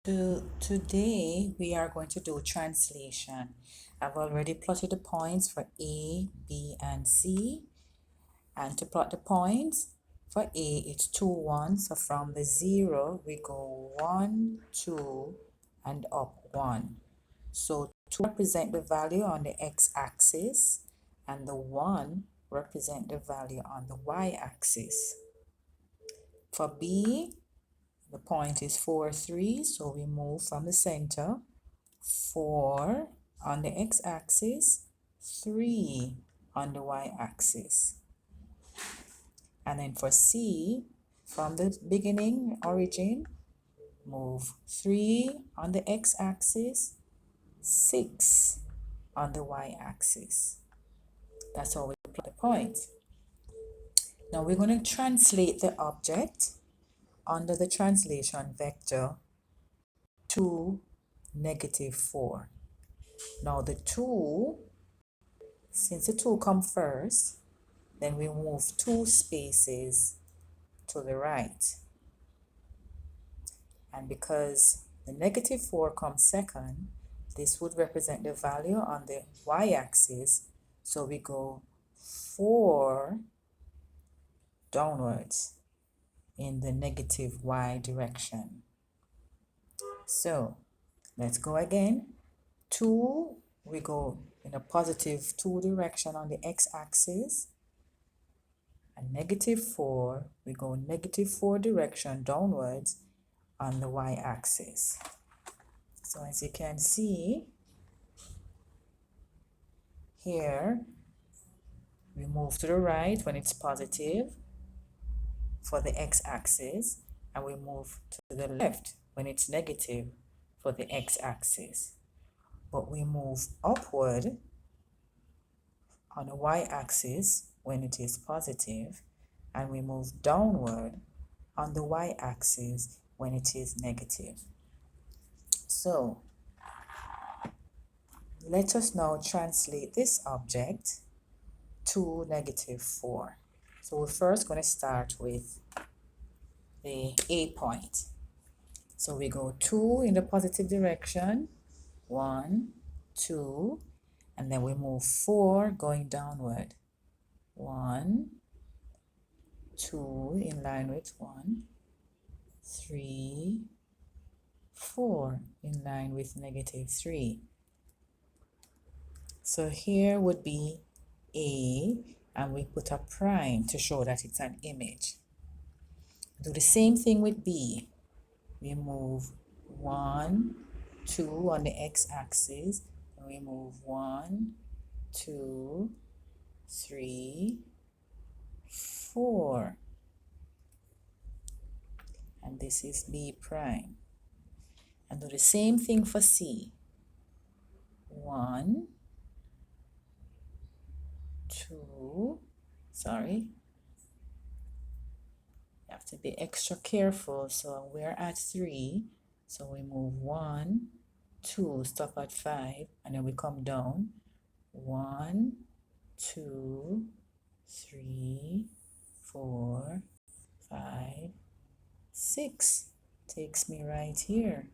Today we are going to do translation. I've already plotted the points for A, B, and C. And to plot the points, for A it's 2, 1. So from the 0 we go 1, 2, and up 1. So 2 represent the value on the x-axis and the 1 represent the value on the y-axis. For B, the point is 4, 3, so we move from the center, 4 on the x-axis, 3 on the y-axis. And then for C, from the beginning, origin, move 3 on the x-axis, 6 on the y-axis. That's how we plot the point. Now we're going to translate the object under the translation vector 2, -4. Now the 2, since the 2 come first, then we move 2 spaces to the right. And because the -4 comes second, this would represent the value on the y-axis. So we go 4 downwards in the negative y direction. So let's go again. 2, we go in a positive 2 direction on the x-axis. And -4, we go -4 direction downwards on the y-axis. So as you can see, here we move to the right when it's positive for the x-axis, and we move to the left when it's negative for the x-axis. But we move upward on the y-axis when it is positive, and we move downward on the y-axis when it is negative. So let us now translate this object to -4. So we're first going to start with the A point. So we go 2 in the positive direction, 1, 2, and then we move 4 going downward, 1, 2 in line with 1, 3, 4 in line with -3. So here would be A, and we put a prime to show that it's an image. Do the same thing with B. We move 1, 2 on the x-axis, and we move 1, 2, 3, 4. And this is B prime. And do the same thing for C. 1, 2, sorry. You have to be extra careful. So we're at 3. So we move 1, 2, stop at 5, and then we come down. 1, 2, 3, 4, 5, 6. Takes me right here.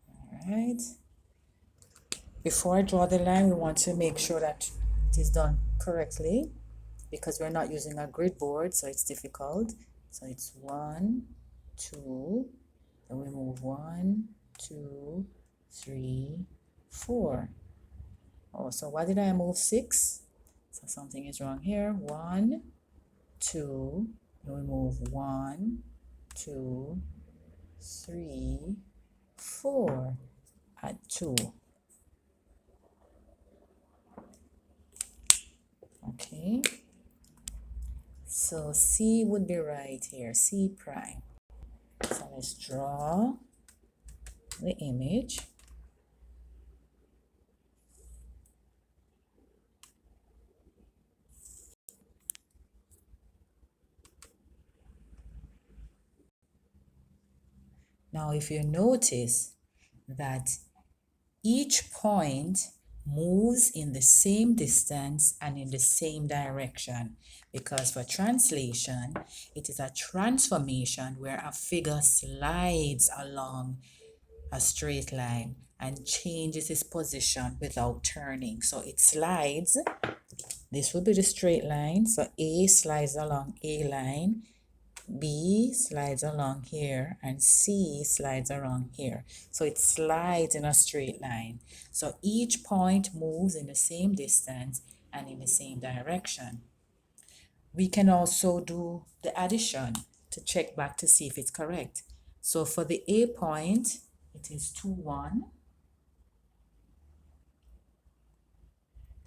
All right. Before I draw the line, we want to make sure that it is done correctly, because we're not using a grid board, so it's difficult. So it's 1, 2, then we move 1, 2, 3, 4. Oh, so why did I move 6? So something is wrong here. 1, 2, then we move 1, 2, 3, 4 at 2. Okay. So C would be right here, C prime. So let's draw the image. Now if you notice that each point moves in the same distance and in the same direction, because for translation, it is a transformation where a figure slides along a straight line and changes its position without turning. So it slides. This will be the straight line. So A slides along A line, B slides along here, and C slides along here. So it slides in a straight line. So each point moves in the same distance and in the same direction. We can also do the addition to check back to see if it's correct. So for the A point, it is 2, 1.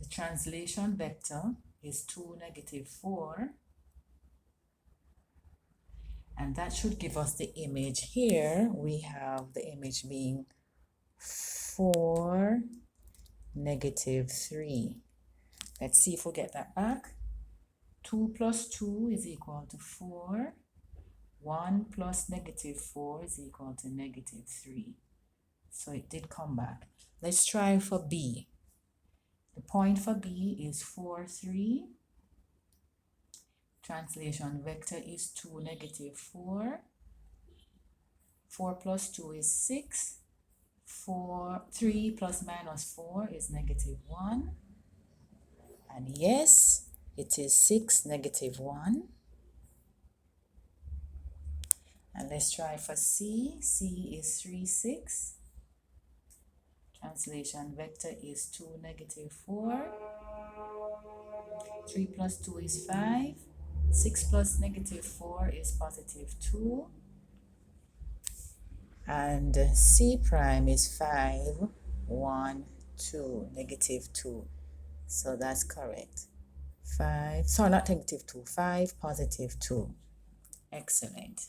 The translation vector is 2, negative 4. And that should give us the image here. We have the image being 4, negative 3. Let's see if we get that back. 2 plus 2 is equal to 4. 1 plus negative 4 is equal to negative 3. So it did come back. Let's try for B. The point for B is 4, 3. Translation vector is 2, negative 4. 4 plus 2 is 6. 3 plus minus 4 is negative 1. And yes, it is 6, negative 1. And let's try for C. C is 3, 6. Translation vector is 2, negative 4. 3 plus 2 is 5. 6 plus negative 4 is positive 2. And C prime is 5, 1, 2, negative 2. So that's correct. 5, sorry, not negative 2, 5, positive 2. Excellent.